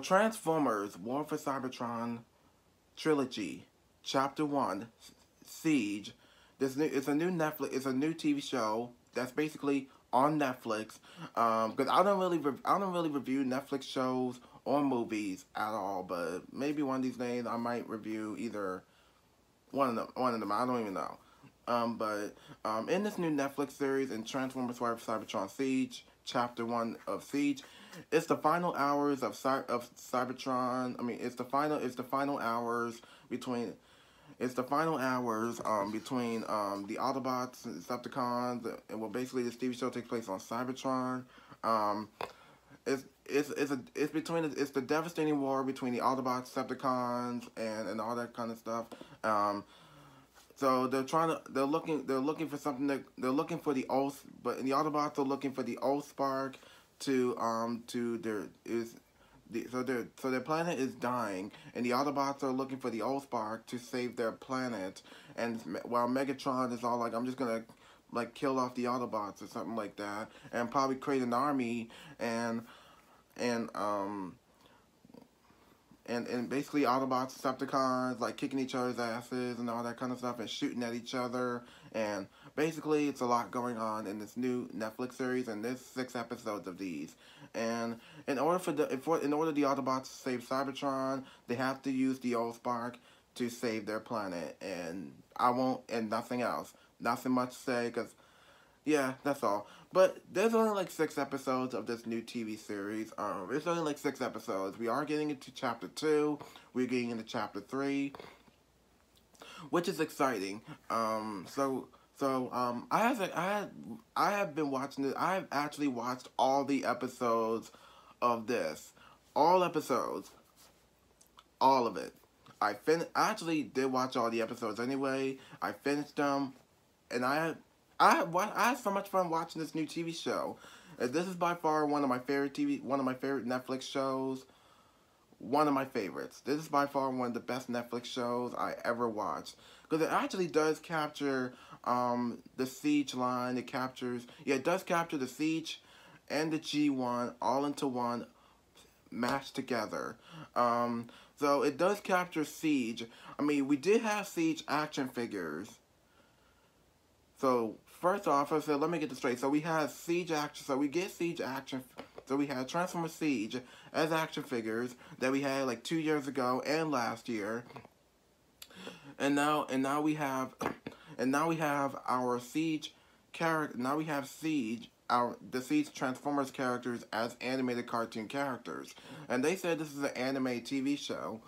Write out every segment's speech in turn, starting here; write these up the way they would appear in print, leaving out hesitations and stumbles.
Transformers: War for Cybertron Trilogy, Chapter 1, Siege. It's a new Netflix. It's a new TV show that's basically on Netflix. Because I don't really review Netflix shows or movies at all. But maybe one of these days I might review either one of them. I don't even know. In this new Netflix series in Transformers: War for Cybertron Siege, Chapter 1 of Siege, it's the final hours of Cybertron. I mean, it's the final hours between. It's the final hours between the Autobots and Decepticons, and well, basically this TV show takes place on Cybertron. It's the devastating war between the Autobots, Decepticons, and all that kind of stuff. So they're looking for something they're looking for the oath, but the Autobots are looking for the oath spark so their planet is dying, and the Autobots are looking for the oath spark to save their planet. And while Megatron is all like, I'm just gonna like kill off the Autobots or something like that, and probably create an army and basically Autobots, Decepticons, like kicking each other's asses and all that kind of stuff and shooting at each other. And basically it's a lot going on in this new Netflix series, and there's 6 episodes of these. And in order the Autobots to save Cybertron, they have to use the Old Spark to save their planet. And nothing else. Nothing much to say, because yeah, that's all. But there's only like 6 episodes of this new TV series. It's only like 6 episodes. We are getting into Chapter 2. We're getting into Chapter 3, which is exciting. I have been watching it. I have actually watched all the episodes of this. All episodes. All of it. I actually did watch all the episodes anyway. I finished them, and I had so much fun watching this new TV show. This is by far one of my favorite Netflix shows. One of my favorites. This is by far one of the best Netflix shows I ever watched, because it actually does capture the Siege line. It does capture the Siege and the G1 all into one, mashed together. So it does capture Siege. I mean, we did have Siege action figures. So first off, let me get this straight. So we had Siege action. So we get Siege action. So we had Transformers Siege as action figures that we had like 2 years ago and last year. And now we have our Siege character. Now we have the Siege Transformers characters as animated cartoon characters. And they said this is an anime TV show.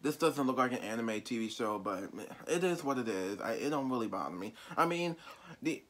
This doesn't look like an anime TV show, but it is what it is. It don't really bother me. I mean, the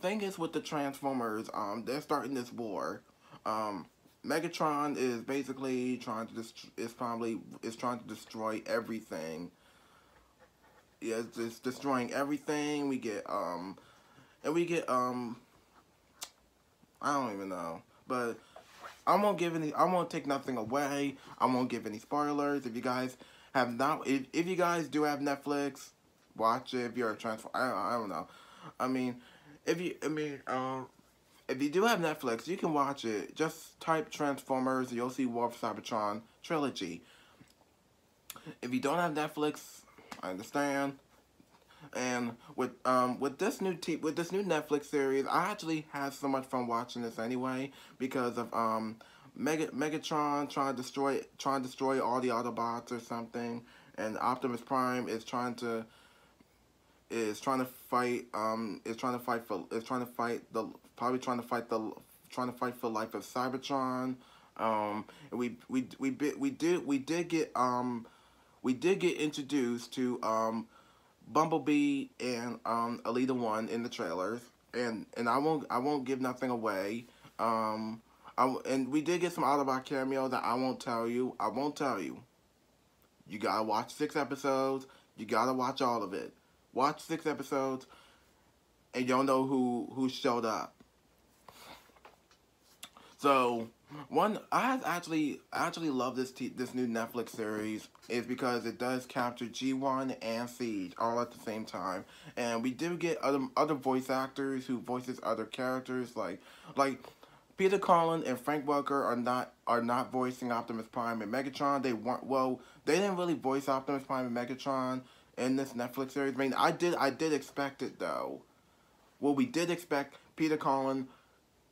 thing is with the Transformers, they're starting this war. Megatron is basically trying to destroy everything. Yeah, it's just destroying everything. We get I don't even know, but I won't take nothing away. I won't give any spoilers. If you guys if you guys do have Netflix, watch it. If you're a Transformer, I don't know. I mean, if you do have Netflix, you can watch it. Just type Transformers, you'll see War for Cybertron Trilogy. If you don't have Netflix, I understand. And with this new Netflix series, I actually had so much fun watching this anyway, because of Megatron trying to destroy all the Autobots or something, and Optimus Prime is trying to fight for life of Cybertron. We did get introduced to Bumblebee and Alita 1 in the trailers, and I won't give nothing away. And we did get some Autobot cameo that I won't tell you. You gotta watch 6 episodes. You gotta watch all of it. Watch 6 episodes, and you'll know who showed up. So I actually love this new Netflix series is because it does capture G1 and Siege all at the same time, and we do get other voice actors who voices other characters like Peter Cullen and Frank Welker are not voicing Optimus Prime and Megatron. They weren't. Well, they didn't really voice Optimus Prime and Megatron in this Netflix series. I mean, I did expect it though. Well, we did expect Peter Cullen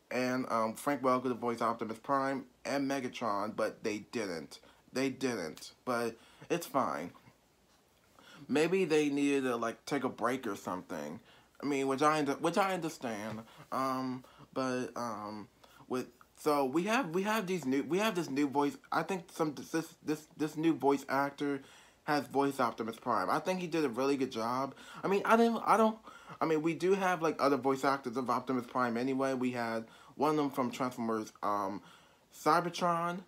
and Frank Welker to voice Optimus Prime and Megatron, but they didn't. They didn't. But it's fine. Maybe they needed to like take a break or something. I mean, which I understand. But with so we have this new voice. I think this new voice actor has voiced Optimus Prime. I think he did a really good job. I mean, I don't. I mean, we do have like other voice actors of Optimus Prime anyway. We had one of them from Transformers, Cybertron,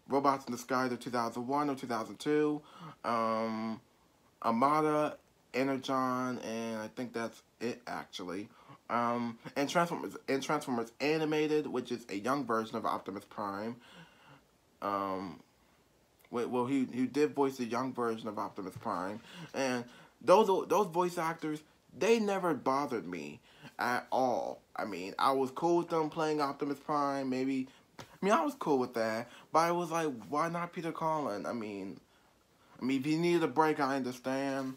Robots in the Sky of 2001 or 2002. Amada, Energon, and I think that's it actually. And Transformers Animated, which is a young version of Optimus Prime. Well, he did voice the young version of Optimus Prime, and those voice actors, they never bothered me at all. I mean, I was cool with them playing Optimus Prime. Maybe, I mean, I was cool with that, but I was like, why not Peter Cullen? I mean, if you needed a break, I understand.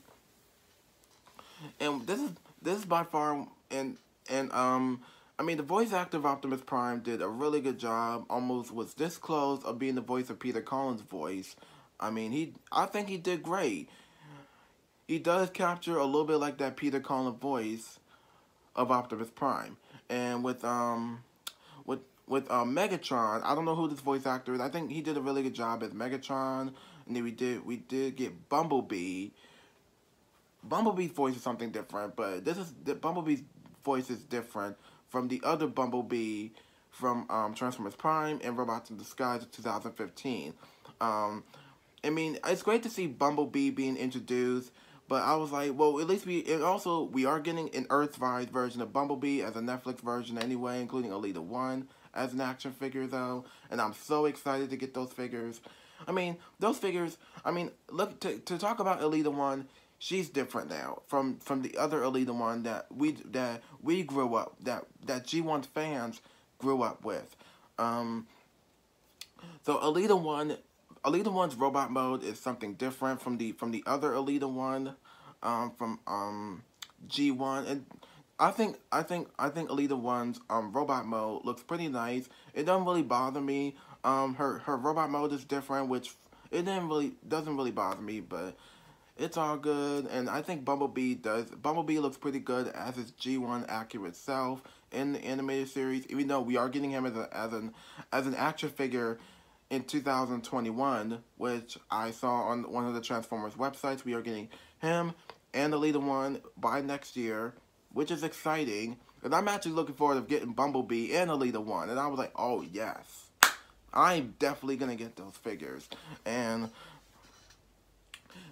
And this is by far I mean, the voice actor of Optimus Prime did a really good job. Almost was this close of being the voice of Peter Cullen's voice. I think he did great. He does capture a little bit like that Peter Cullen voice of Optimus Prime. And with Megatron, I don't know who this voice actor is. I think he did a really good job as Megatron. And then we did get Bumblebee. Bumblebee's voice is something different, but Bumblebee's voice is different from the other Bumblebee from Transformers Prime and Robots in Disguise of 2015. I mean, it's great to see Bumblebee being introduced, but I was like, well, at least we are getting an Earth-wide version of Bumblebee as a Netflix version anyway, including Alita 1 as an action figure though, and I'm so excited to get those figures. I mean, those figures, look, to talk about Alita 1, she's different now from the other Alita 1 that we grew up, that G1 fans grew up with. So Alita 1's robot mode is something different from the other Alita 1 from G1, and I think Alita 1's robot mode looks pretty nice. It doesn't really bother me. Her robot mode is different, which doesn't really bother me, but it's all good. And I think Bumblebee looks pretty good as his G1 accurate self in the animated series, even though we are getting him as an action figure in 2021, which I saw on one of the Transformers websites. We are getting him and Alita 1 by next year, which is exciting. And I'm actually looking forward to getting Bumblebee and Alita 1. And I was like, oh yes, I'm definitely gonna get those figures. And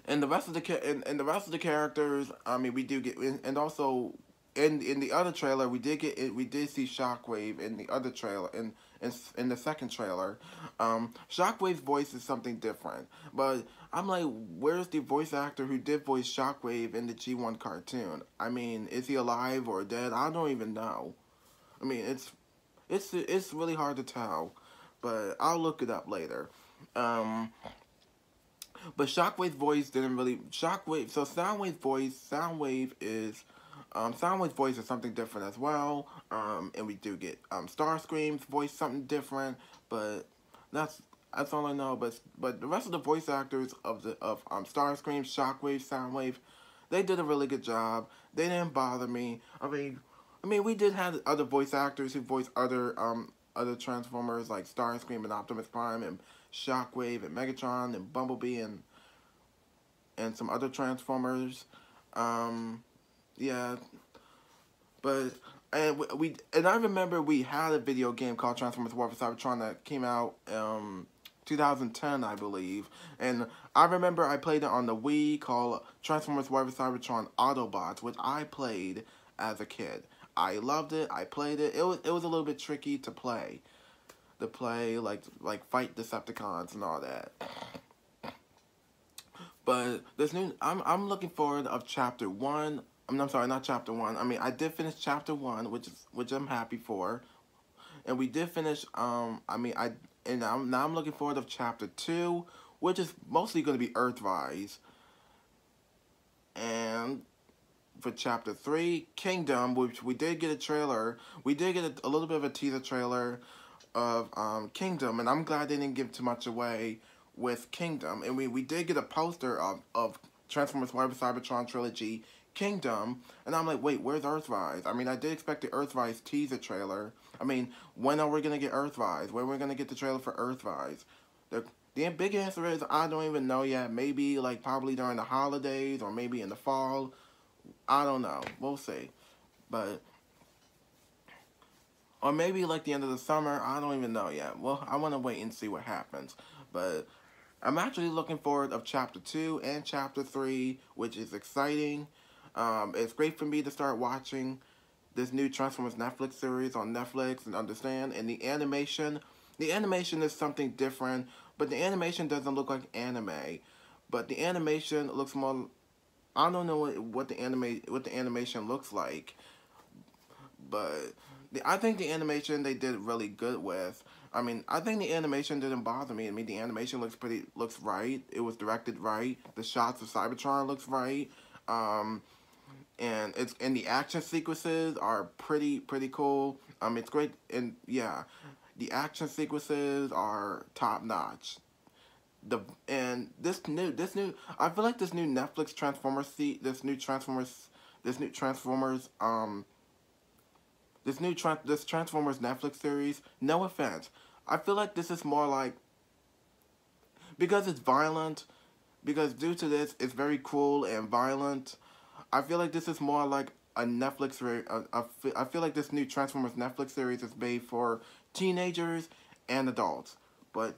the rest of the characters, I mean, we do get, and also in the other trailer, we did see Shockwave in the other trailer, in the second trailer. Shockwave's voice is something different, but I'm like, where's the voice actor who did voice Shockwave in the G1 cartoon? I mean, is he alive or dead? I don't even know. I mean, it's really hard to tell, but I'll look it up later. But Shockwave's voice didn't really... So Soundwave's voice is something different as well. And we do get Starscream's voice something different, but that's all I know. But the rest of the voice actors of Starscream, Shockwave, Soundwave, they did a really good job. They didn't bother me. I mean, we did have other voice actors who voiced other Transformers like Starscream and Optimus Prime and Shockwave and Megatron and Bumblebee and some other Transformers. Yeah, but I remember we had a video game called Transformers War for Cybertron that came out 2010, I believe, and I remember I played it on the Wii called Transformers War for Cybertron Autobots, which I played as a kid. I loved it. I played it. It was a little bit tricky to play. Like fight Decepticons and all that. But this new, I'm looking forward of Chapter 1. I'm sorry, not Chapter 1. I mean, I did finish Chapter 1, which I'm happy for. and we did finish. I mean, now I'm looking forward to chapter 2, which is mostly going to be Earthrise, and for chapter 3, Kingdom, which we did get a trailer. We did get a little bit of a teaser trailer of Kingdom, and I'm glad they didn't give too much away with Kingdom. And we did get a poster of Transformers Marvel Cybertron Trilogy Kingdom, and I'm like, wait, where's Earthrise? I mean, I did expect the Earthrise teaser trailer. I mean, when are we going to get Earthrise? When are we going to get the trailer for Earthrise? The big answer is, I don't even know yet. Maybe, like, probably during the holidays, or maybe in the fall. I don't know. We'll see. But, or maybe like the end of the summer. I don't even know yet. Well, I want to wait and see what happens. But I'm actually looking forward of chapter 2 and chapter 3, which is exciting. It's great for me to start watching this new Transformers Netflix series on Netflix and understand. And the animation is something different, but the animation doesn't look like anime. But the animation looks more, I don't know what the animation looks like, but I think the animation they did really good with. I mean, I think the animation didn't bother me. I mean, the animation looks right. It was directed right. The shots of Cybertron looks right. And the action sequences are pretty cool. It's great, and yeah, the action sequences are top notch. This new I feel like this new Netflix this Transformers Netflix series, no offense, I feel like this is more like, because it's violent, because due to this it's very cruel and violent, I feel like this is more like a Netflix series. I feel like this new Transformers Netflix series is made for teenagers and adults. But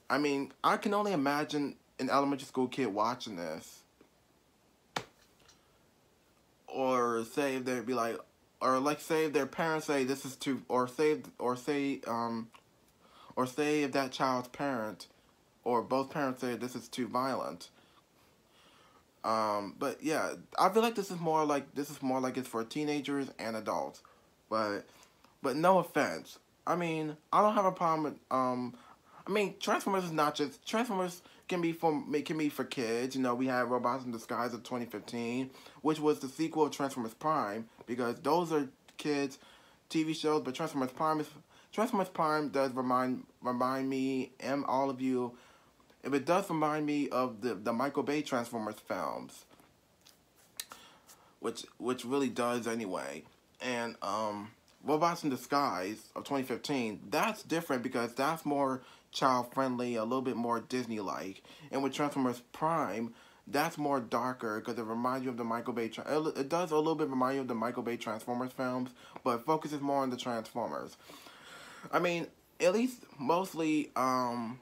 I mean, I can only imagine an elementary school kid watching this, or say if they'd be like, or like say if their parents say this is too, or say if that child's parent, or both parents say this is too violent. But yeah, I feel like this is more like it's for teenagers and adults, but no offense. I mean, I don't have a problem with I mean, Transformers is not just Transformers can be for kids. You know, we had Robots in Disguise of 2015, which was the sequel of Transformers Prime, because those are kids TV shows. But Transformers Prime does remind me and all of you. If it does remind me of the Michael Bay Transformers films, which really does anyway. And Robots in Disguise of 2015, that's different because that's more child friendly, a little bit more Disney like. And with Transformers Prime, that's more darker because it reminds you of the Michael Bay. It does a little bit remind you of the Michael Bay Transformers films, but focuses more on the Transformers. I mean, at least mostly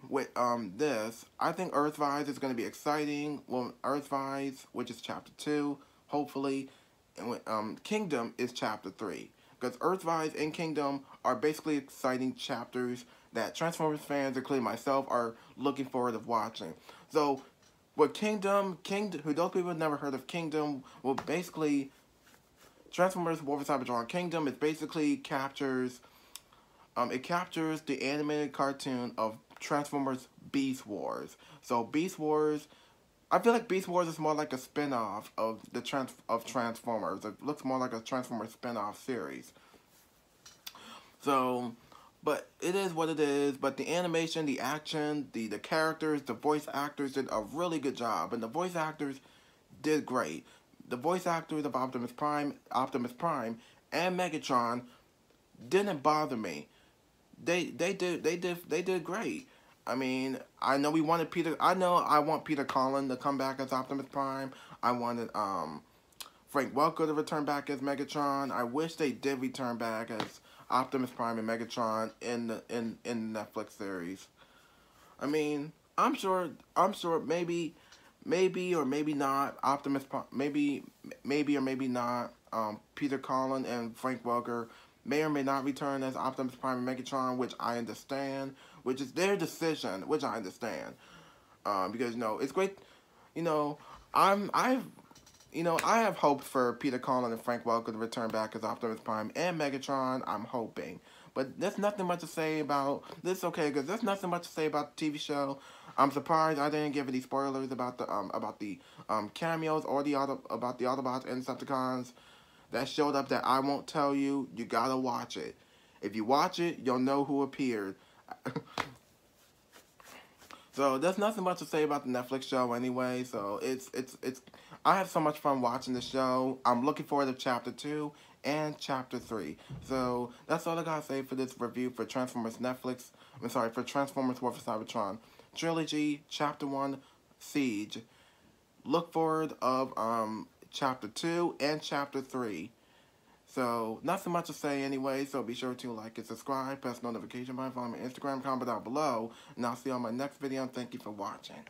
with this, I think Earthrise is going to be exciting. Well, Earthrise, which is chapter 2, hopefully, and Kingdom is chapter 3. Because Earthrise and Kingdom are basically exciting chapters that Transformers fans, including myself, are looking forward to watching. So, with Kingdom, who those people have never heard of Kingdom, well, basically, Transformers War for Cybertron Kingdom, it basically captures the animated cartoon of Transformers Beast Wars. So Beast Wars, I feel like Beast Wars is more like a spin-off of Transformers. It looks more like a Transformers spin-off series. So, but it is what it is. But the animation, the action, the characters, the voice actors did a really good job. And the voice actors did great. The voice actors of Optimus Prime, and Megatron didn't bother me. They did great. I mean, I know I want Peter Cullen to come back as Optimus Prime. I wanted Frank Welker to return back as Megatron. I wish they did return back as Optimus Prime and Megatron in the Netflix series. I mean, I'm sure maybe or maybe not maybe or maybe not Peter Cullen and Frank Welker may or may not return as Optimus Prime and Megatron, which I understand, which is their decision, which I understand. Because it's great. I have hopes for Peter Cullen and Frank Welker to return back as Optimus Prime and Megatron. I'm hoping, But there's nothing much to say about this. Okay, because there's nothing much to say about the TV show. I'm surprised I didn't give any spoilers about the cameos or about the Autobots and Decepticons that showed up that I won't tell you. You gotta watch it. If you watch it, you'll know who appeared. So there's nothing much to say about the Netflix show anyway. So it's I have so much fun watching the show. I'm looking forward to Chapter 2 and Chapter 3. So that's all I gotta say for this review for Transformers Netflix. I'm sorry, for Transformers War for Cybertron Trilogy Chapter 1 Siege. Look forward of Chapter 2 and Chapter 3. So, nothing much to say anyway, so be sure to like and subscribe, press the notification button, follow my Instagram, comment down below, and I'll see you on my next video, and thank you for watching.